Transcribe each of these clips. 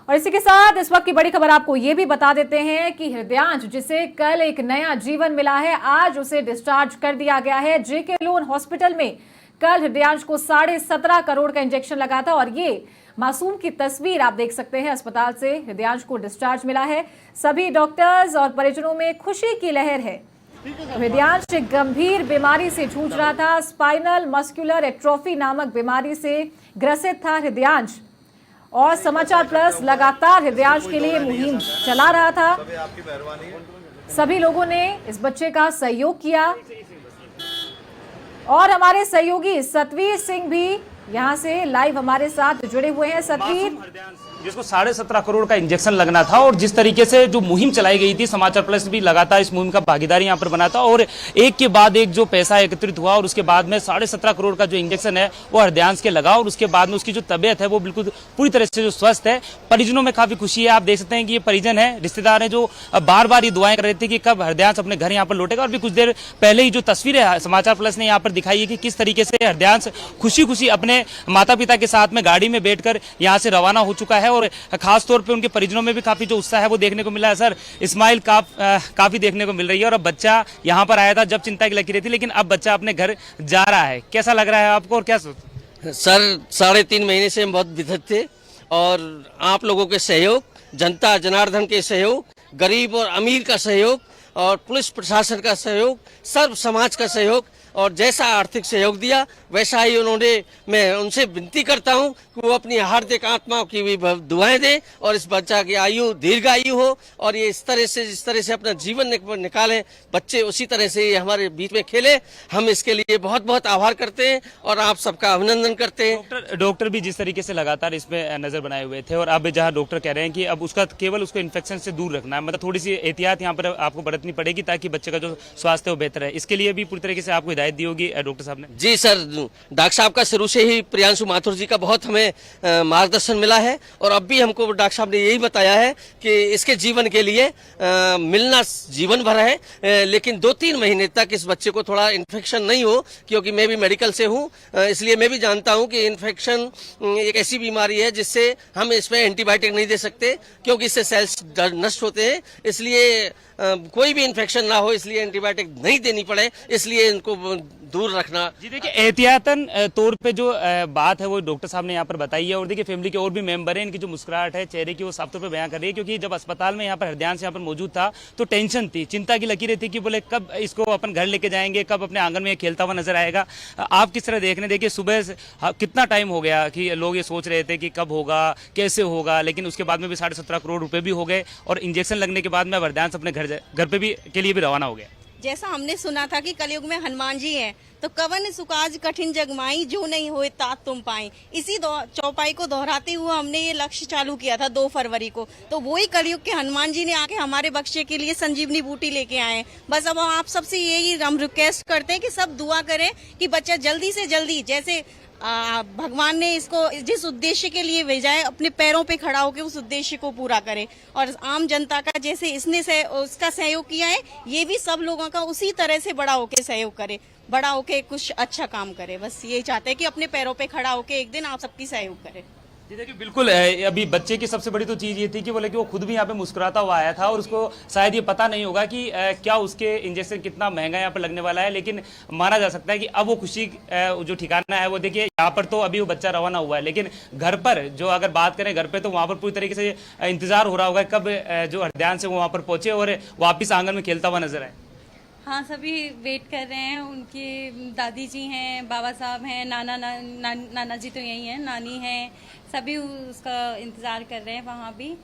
और इसी के साथ इस वक्त की बड़ी खबर आपको ये भी बता देते हैं कि हृदयांश, जिसे कल एक नया जीवन मिला है, आज उसे डिस्चार्ज कर दिया गया है। जेके लोन हॉस्पिटल में कल हृदयांश को 17.5 करोड़ का इंजेक्शन लगा था और ये मासूम की तस्वीर आप देख सकते हैं। अस्पताल से हृदयांश को डिस्चार्ज मिला है। सभी डॉक्टर्स और परिजनों में खुशी की लहर है। हृदयांश एक गंभीर बीमारी से जूझ रहा था। स्पाइनल मस्कुलर एट्रोफी नामक बीमारी से ग्रसित था हृदयांश और समाचार प्लस लगातार हृदयांश के लिए मुहिम चला रहा था। सभी लोगों ने इस बच्चे का सहयोग किया और हमारे सहयोगी सतवीर सिंह भी यहां से लाइव हमारे साथ जुड़े हुए हैं। सतवीर, जिसको 17.5 करोड़ का इंजेक्शन लगना था और जिस तरीके से जो मुहिम चलाई गई थी, समाचार प्लस भी लगातार इस मुहिम का भागीदारी यहां पर बना था और एक के बाद एक जो पैसा एकत्रित हुआ और उसके बाद में 17.5 करोड़ का जो इंजेक्शन है वो हृदयांश के लगा और उसके बाद में उसकी जो तबियत है वो बिल्कुल पूरी तरह से जो स्वस्थ है। परिजनों में काफी खुशी है। आप देख सकते हैं कि ये परिजन है, रिश्तेदार है, जो बार बार ये दुआएं कर रहे थे कि कब हृदयांश अपने घर यहाँ पर लौटेगा। और भी कुछ देर पहले ही जो तस्वीरें समाचार प्लस ने यहाँ पर दिखाई है कि किस तरीके से हृदयांश खुशी खुशी अपने माता पिता के साथ में गाड़ी में बैठकर यहाँ से रवाना हो चुका है और खास तौर पे उनके परिजनों में भी काफी जो उत्साह है वो देखने को मिला है। सर, स्माइल काफी देखने को मिल रही है और अब बच्चा यहाँ पर आया था जब चिंता की लकीरें थी, लेकिन अब बच्चा अपने घर जा रहा है। कैसा लग रहा है आपको और क्या सर, 3.5 महीने से हम बहुत विधत थे और आप लोगों के सहयोग, जनता जनार्दन के सहयोग, गरीब और अमीर का सहयोग और पुलिस प्रशासन का सहयोग, सर्व समाज का सहयोग और जैसा आर्थिक सहयोग दिया वैसा ही उन्होंने, मैं उनसे विनती करता हूं कि वो अपनी हार्दिक आत्माओं की भी दुआएं दें और इस बच्चा की आयु दीर्घ आयु हो और ये इस तरह से जिस तरह से अपना जीवन निकालें बच्चे, उसी तरह से ये हमारे बीच में खेले। हम इसके लिए बहुत बहुत आभार करते हैं और आप सबका अभिनंदन करते हैं। डॉक्टर भी जिस तरीके से लगातार इसमें नजर बनाए हुए थे और अब जहाँ डॉक्टर कह रहे हैं कि अब उसका केवल उसको इन्फेक्शन से दूर रखना है, मतलब थोड़ी सी एहतियात यहाँ पर आपको बरतनी पड़ेगी ताकि बच्चे का जो स्वास्थ्य वो बेहतर है। इसके लिए भी पूरी तरीके से आपको हिदायत दी होगी डॉक्टर साहब ने। जी सर, डॉक्टर साहब का शुरू से ही प्रियांशु माथुर जी का बहुत हमें मार्गदर्शन मिला है और अब भी हमको डॉक्टर साहब ने यही बताया है कि इसके जीवन के लिए मिलना जीवन भर है, लेकिन 2-3 महीने तक इस बच्चे को थोड़ा इन्फेक्शन नहीं हो, क्योंकि मैं भी मेडिकल से हूँ, इसलिए मैं भी जानता हूँ कि इन्फेक्शन एक ऐसी बीमारी है जिससे हम इसमें एंटीबायोटिक नहीं दे सकते क्योंकि इससे सेल्स नष्ट होते हैं, इसलिए कोई भी इन्फेक्शन ना हो, इसलिए एंटीबायोटिक नहीं देनी पड़े, इसलिए इनको दूर रखना। जी देखिए, एहतियातन तौर पे जो बात है वो डॉक्टर साहब ने यहाँ पर बताई है और देखिए फैमिली के और भी मेंबर हैं, इनकी जो मुस्कुराहट है चेहरे की वो साफ तौर पे बयां कर रही है, क्योंकि जब अस्पताल में यहाँ पर हृदयांश यहाँ पर मौजूद था तो टेंशन थी, चिंता की लकीरें थी कि बोले कब इसको अपन घर लेके जाएंगे, कब अपने आंगन में खेलता हुआ नजर आएगा। आप किस तरह देख रहे हैं? देखिए सुबह से कितना टाइम हो गया कि लोग ये सोच रहे थे कि कब होगा, कैसे होगा, लेकिन उसके बाद में भी 17.5 करोड़ रुपए भी हो गए और इंजेक्शन लगने के बाद में हृदयांश अपने घर पे भी के लिए भी रवाना हो गया। जैसा हमने सुना था कि कलयुग में हनुमान जी हैं, तो कवन सुकाज कठिन जगमाई जो नहीं होए तात तुम पाई, इसी चौपाई को दोहराते हुए हमने ये लक्ष्य चालू किया था 2 फरवरी को। तो वही कलयुग के हनुमान जी ने आके हमारे बख्शे के लिए संजीवनी बूटी लेके आए हैं। बस अब आप सबसे यही हम रिक्वेस्ट करते हैं कि सब दुआ करें कि बच्चा जल्दी से जल्दी, जैसे भगवान ने इसको जिस उद्देश्य के लिए भेजा है, अपने पैरों पे खड़ा होकर उस उद्देश्य को पूरा करे और आम जनता का जैसे इसने उसका सहयोग किया है, ये भी सब लोगों का उसी तरह से बड़ा होके सहयोग करे, बड़ा होके कुछ अच्छा काम करे। बस यही चाहते हैं कि अपने पैरों पे खड़ा होके एक दिन आप सबकी सहयोग करे। जी देखिए, बिल्कुल अभी बच्चे की सबसे बड़ी तो चीज़ ये थी कि बोले कि वो खुद भी यहाँ पे मुस्कुराता हुआ आया था और उसको शायद ये पता नहीं होगा कि क्या उसके इंजेक्शन कितना महंगा यहाँ पर लगने वाला है, लेकिन माना जा सकता है कि अब वो खुशी जो ठिकाना है वो देखिए यहाँ पर तो अभी वो बच्चा रवाना हुआ है, लेकिन घर पर जो अगर बात करें घर पे तो वहाँ पर पूरी तरीके से इंतजार हो रहा होगा कब जो हृदयांश है वो वहाँ पर पहुंचे और वापिस आंगन में खेलता हुआ नजर आए। हाँ, सभी वेट कर रहे हैं। उनकी दादी जी हैं, बाबा साहब हैं, नाना जी तो यही हैं, नानी हैं, सभी उसका इंतजार कर रहे हैं वहाँ भी।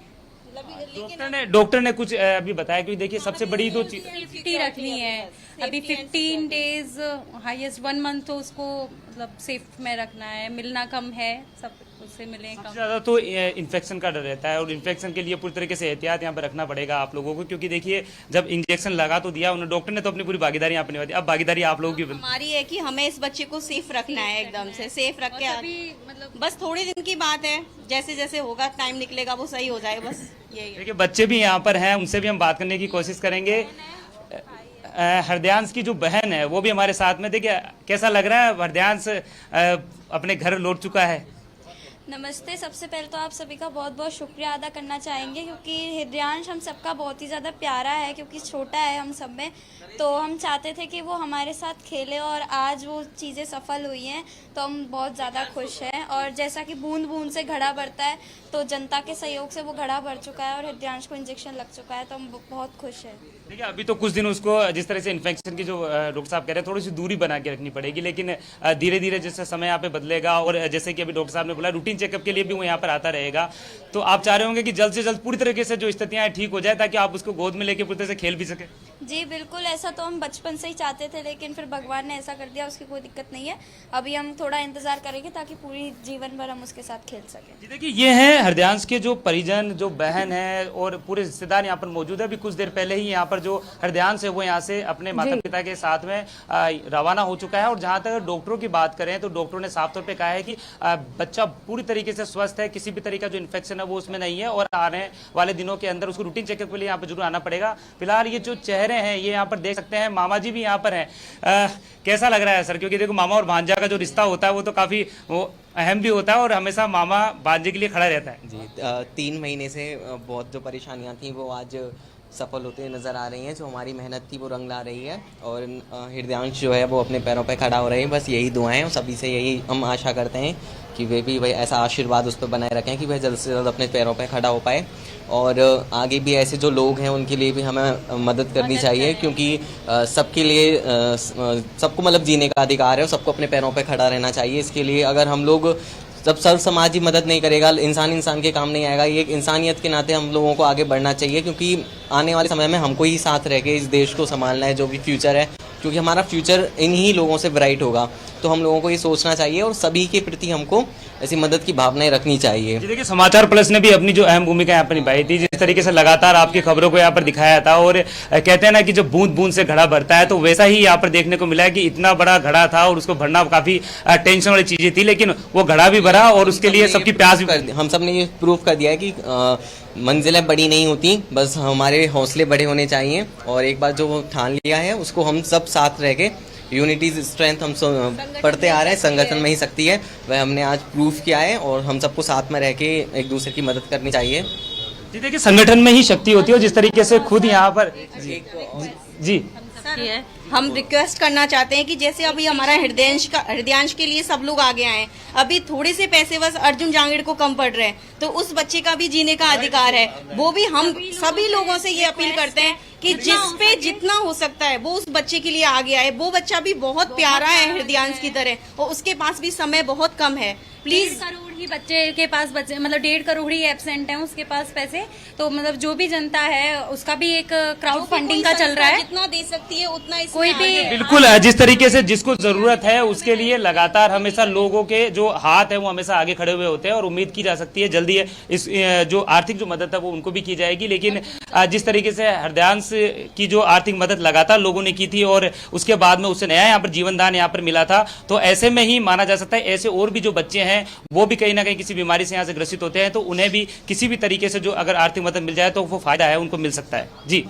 डॉक्टर ने कुछ अभी बताया कि देखिए सबसे बड़ी तो सेफ्टी रखनी है, अभी 15 डेज हाईएस्ट 1 मंथ तो उसको मतलब सेफ में रखना है, मिलना कम है, सब उससे मिले कम। ज्यादा तो इन्फेक्शन का डर रहता है और इन्फेक्शन के लिए पूरी तरीके से एहतियात यहाँ पर रखना पड़ेगा आप लोगों को, क्योंकि देखिए जब इंजेक्शन लगा तो दिया उन्होंने, डॉक्टर ने तो अपनी पूरी भागीदारी यहाँ पर निभा दी, अब भागीदारी आप लोगों की हमारी है कि हमें इस बच्चे को सेफ रखना है, एकदम से सेफ रख के, मतलब बस थोड़े दिन की बात है, जैसे जैसे होगा टाइम निकलेगा वो सही हो जाएगा, बस यही। देखिए बच्चे भी यहाँ पर हैं, उनसे भी हम बात करने की कोशिश करेंगे। हृदयांश की जो बहन है वो भी हमारे साथ में, देखिए कैसा लग रहा है, हृदयांश अपने घर लौट चुका है? नमस्ते। सबसे पहले तो आप सभी का बहुत बहुत शुक्रिया अदा करना चाहेंगे, क्योंकि हृदयांश हम सबका बहुत ही ज़्यादा प्यारा है, क्योंकि छोटा है हम सब में। तो हम चाहते थे कि वो हमारे साथ खेले और आज वो चीज़ें सफल हुई हैं, तो हम बहुत ज़्यादा खुश हैं। और जैसा कि बूंद बूंद से घड़ा भरता है, तो जनता के सहयोग से वो घड़ा भर चुका है और हृदयांश को इंजेक्शन लग चुका है, तो हम बहुत खुश हैं। देखिए, अभी तो कुछ दिन उसको जिस तरह से इन्फेक्शन की जो डॉक्टर साहब कह रहे हैं थोड़ी सी दूरी बना के रखनी पड़ेगी, लेकिन धीरे धीरे जैसे समय यहाँ पे बदलेगा और जैसे कि अभी डॉक्टर साहब ने बोला रूटीन चेकअप के लिए भी वो यहाँ पर आता रहेगा, तो आप चाह रहे होंगे कि जल्द से जल्द पूरी तरीके से जो स्थितियाँ ठीक हो जाए ताकि आप उसको गोद में लेके पूरी तरह से खेल भी सके। जी बिल्कुल, ऐसा तो हम बचपन से ही चाहते थे, लेकिन फिर भगवान ने ऐसा कर दिया, उसकी कोई दिक्कत नहीं है। अभी हम थोड़ा इंतजार करेंगे ताकि पूरी जीवन भर हम उसके साथ खेल सकें। जी देखिए, ये हैं हृदयांश के जो परिजन, जो बहन है और पूरे रिश्तेदार यहाँ पर मौजूद है। अभी कुछ देर पहले ही यहाँ पर जो हृदयांश है वो यहाँ से अपने माता पिता के साथ में रवाना हो चुका है। और जहाँ तक डॉक्टरों की बात करें तो डॉक्टरों ने साफ तौर पे कहा है कि बच्चा पूरी तरीके से स्वस्थ है, किसी भी तरीके का जो इन्फेक्शन है वो उसमें नहीं है और आने वाले दिनों के अंदर उसको रूटीन चेकअप के लिए यहाँ पर जरूर आना पड़ेगा। फिलहाल ये जो चेहरे हैं ये यहाँ पर देख सकते हैं, मामा जी भी यहाँ पर हैं। कैसा लग रहा है सर? क्योंकि देखो मामा और भांजा का जो रिश्ता होता है वो तो काफी अहम भी होता है और हमेशा मामा भांजे के लिए खड़ा रहता है। जी 3 महीने से बहुत जो परेशानियां थी वो आज सफल होते नज़र आ रही हैं। जो हमारी मेहनत थी वो रंग ला रही है और हृदयांश जो है वो अपने पैरों पे खड़ा हो रहे हैं। बस यही दुआएं सभी से, यही हम आशा करते हैं कि वे भी भाई ऐसा आशीर्वाद उस पर बनाए रखें कि वह जल्द से जल्द अपने पैरों पे खड़ा हो पाए। और आगे भी ऐसे जो लोग हैं उनके लिए भी हमें मदद करनी चाहिए, क्योंकि सबके लिए सबको मतलब जीने का अधिकार है और सबको अपने पैरों पे खड़ा रहना चाहिए। इसके लिए अगर हम लोग जब सर्व समाज ही मदद नहीं करेगा, इंसान के काम नहीं आएगा। ये एक इंसानियत के नाते हम लोगों को आगे बढ़ना चाहिए, क्योंकि आने वाले समय में हमको ही साथ रह के इस देश को संभालना है, जो भी फ्यूचर है, क्योंकि हमारा फ्यूचर इन्हीं लोगों से ब्राइट होगा। तो हम लोगों को ये सोचना चाहिए और सभी के प्रति हमको ऐसी मदद की भावनाएं रखनी चाहिए। जी देखिए, समाचार प्लस ने भी अपनी जो अहम भूमिका यहाँ पर निभाई थी, जिस तरीके से लगातार आपकी खबरों को यहाँ पर दिखाया था। और कहते हैं ना कि जब बूंद बूंद से घड़ा भरता है, तो वैसा ही यहाँ पर देखने को मिला है कि इतना बड़ा घड़ा था और उसको भरना काफी टेंशन वाली चीजें थी, लेकिन वो घड़ा भी भरा और उसके लिए सबकी प्यास भी। हम सब ने ये प्रूव कर दिया है कि मंजिलें बड़ी नहीं होती, बस हमारे हौसले बड़े होने चाहिए। और एक बार जो ठान लिया है उसको हम सब साथ रह के, यूनिटी स्ट्रेंथ हम पढ़ते आ रहे हैं, संगठन में ही शक्ति है, वह हमने आज प्रूफ किया है। और हम सबको साथ में रह के एक दूसरे की मदद करनी चाहिए। जी देखिए, संगठन में ही शक्ति होती है। जिस तरीके से खुद यहाँ पर जी हम रिक्वेस्ट करना चाहते हैं कि जैसे अभी हमारा हृदयांश के लिए सब लोग आगे आए, अभी थोड़े से पैसे बस अर्जुन जांगिड़ को कम पड़ रहे हैं, तो उस बच्चे का भी जीने का अधिकार है। वो भी हम सभी लोगों से ये अपील करते हैं कि जिस पे जितना हो सकता है वो उस बच्चे के लिए आगे आए। वो बच्चा भी बहुत प्यारा है हृदयांश की तरह और उसके पास भी समय बहुत कम है। प्लीज, 1.5 करोड़ ही बच्चे के पास बच्चे, मतलब 1.5 करोड़ ही एब्सेंट हैं उसके पास पैसे। तो मतलब जो भी जनता है उसका भी एक क्राउड फंडिंग का चल रहा है, जितना दे सकती है उतना इसमें कोई भी बिल्कुल जिस तरीके से जिसको जरूरत है उसके लिए लगातार हमेशा लोगों के जो हाथ है वो हमेशा आगे खड़े हुए होते हैं और उम्मीद की जा सकती है जल्दी इस जो आर्थिक जो मदद है वो उनको भी की जाएगी। लेकिन जिस तरीके से हृदयांश की जो आर्थिक मदद लगातार लोगों ने की थी और उसके बाद में उसे नया यहाँ पर जीवन दान यहाँ पर मिला था, तो ऐसे में ही माना जा सकता है ऐसे और भी जो बच्चे हैं वो भी कहीं ना कहीं किसी बीमारी से यहाँ से ग्रसित होते हैं, तो उन्हें भी किसी भी तरीके से जो अगर आर्थिक मदद मिल जाए तो वो फायदा है उनको मिल सकता है। जी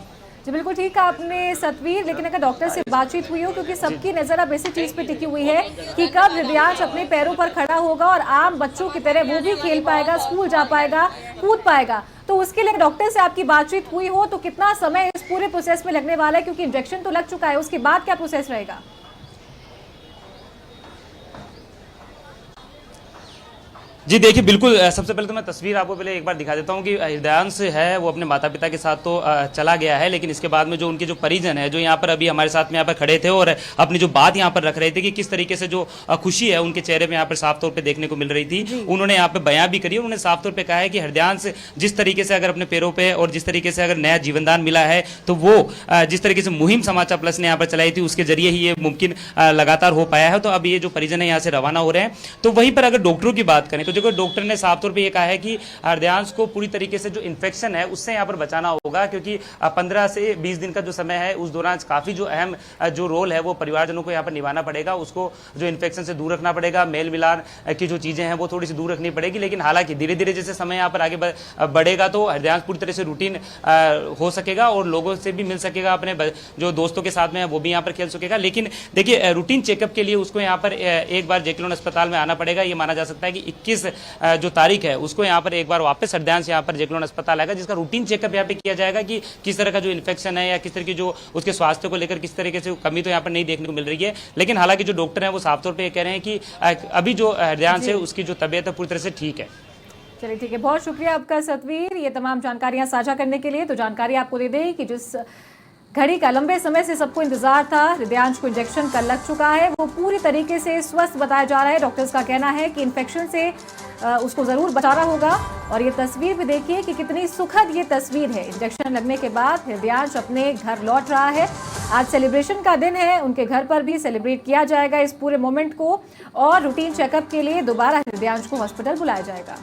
बिल्कुल ठीक है आपने सतवीर, लेकिन अगर डॉक्टर से बातचीत हुई हो, क्योंकि सबकी नजर अब इसी चीज पे टिकी हुई है कि कब हृदयांश अपने पैरों पर खड़ा होगा और आम बच्चों की तरह वो भी खेल पाएगा, स्कूल जा पाएगा, कूद पाएगा। तो उसके लिए डॉक्टर से आपकी बातचीत हुई हो तो कितना समय इस पूरे प्रोसेस में लगने वाला है, क्योंकि इंजेक्शन तो लग चुका है, उसके बाद क्या प्रोसेस रहेगा? जी देखिए, बिल्कुल सबसे पहले तो मैं तस्वीर आपको पहले एक बार दिखा देता हूं कि हृदयांश है वो अपने माता पिता के साथ तो चला गया है, लेकिन इसके बाद में जो उनके जो परिजन है जो यहाँ पर अभी हमारे साथ में यहाँ पर खड़े थे और अपनी जो बात यहाँ पर रख रहे थे कि किस तरीके से जो खुशी है उनके चेहरे में यहाँ पर साफ तौर पर देखने को मिल रही थी, उन्होंने यहाँ पे बयां भी करी। उन्होंने साफ तौर पर कहा है कि हृदयांश जिस तरीके से अगर अपने पैरों पर और जिस तरीके से अगर नया जीवनदान मिला है तो वो जिस तरीके से मुहिम समाचार प्लस ने यहाँ पर चलाई थी उसके जरिए ही ये मुमकिन लगातार हो पाया है। तो अब ये जो परिजन है यहाँ से रवाना हो रहे हैं। तो वहीं पर अगर डॉक्टरों की बात करें तो देखो डॉक्टर ने साफ तौर पे ये कहा है कि हृदयांश को पूरी तरीके से जो इन्फेक्शन है उससे यहाँ पर बचाना होगा, क्योंकि 15 से 20 दिन का जो समय है उस दौरान काफी जो अहम जो रोल है वो परिवारजनों को यहाँ पर निभाना पड़ेगा। उसको जो इन्फेक्शन से दूर रखना पड़ेगा, मेल मिलान की जो चीजें हैं वो थोड़ी सी दूर रखनी पड़ेगी। लेकिन हालांकि धीरे धीरे जैसे समय यहाँ पर आगे बढ़ेगा तो हृदयांश पूरी तरह से रूटीन हो सकेगा और लोगों से भी मिल सकेगा, अपने जो दोस्तों के साथ में वो भी यहाँ पर खेल सकेगा। लेकिन देखिए, रूटीन चेकअप के लिए उसको यहाँ पर एक बार जेकेलोन अस्पताल में आना पड़ेगा। ये माना जा सकता है कि 21 जो तारीख है उसको यहाँ पर एक बार वापस हृदयांश यहाँ पर जेके लोन अस्पताल आएगा, जिसका रूटीन चेकअप यहाँ पे किया जाएगा कि किस तरह का जो इन्फेक्शन है या किस तरह की जो उसके स्वास्थ्य को लेकर किस तरीके से कमी तो यहाँ पर नहीं देखने को मिल रही है। लेकिन हालांकि जो डॉक्टर है वो साफ तौर पर कह रहे हैं कि अभी जो हृदयांश है उसकी जो तबीयत है पूरी तरह से ठीक है। चलिए ठीक है, बहुत शुक्रिया आपका सतवीर, ये तमाम जानकारियां साझा करने के लिए। तो जानकारी आपको दे दें कि जिस घड़ी का लंबे समय से सबको इंतजार था, हृदयांश को इंजेक्शन कल लग चुका है, वो पूरी तरीके से स्वस्थ बताया जा रहा है। डॉक्टर्स का कहना है कि इन्फेक्शन से उसको जरूर बचाना होगा। और ये तस्वीर भी देखिए कि कितनी सुखद ये तस्वीर है। इंजेक्शन लगने के बाद हृदयांश अपने घर लौट रहा है। आज सेलिब्रेशन का दिन है, उनके घर पर भी सेलिब्रेट किया जाएगा इस पूरे मोमेंट को, और रूटीन चेकअप के लिए दोबारा हृदयांश को हॉस्पिटल बुलाया जाएगा।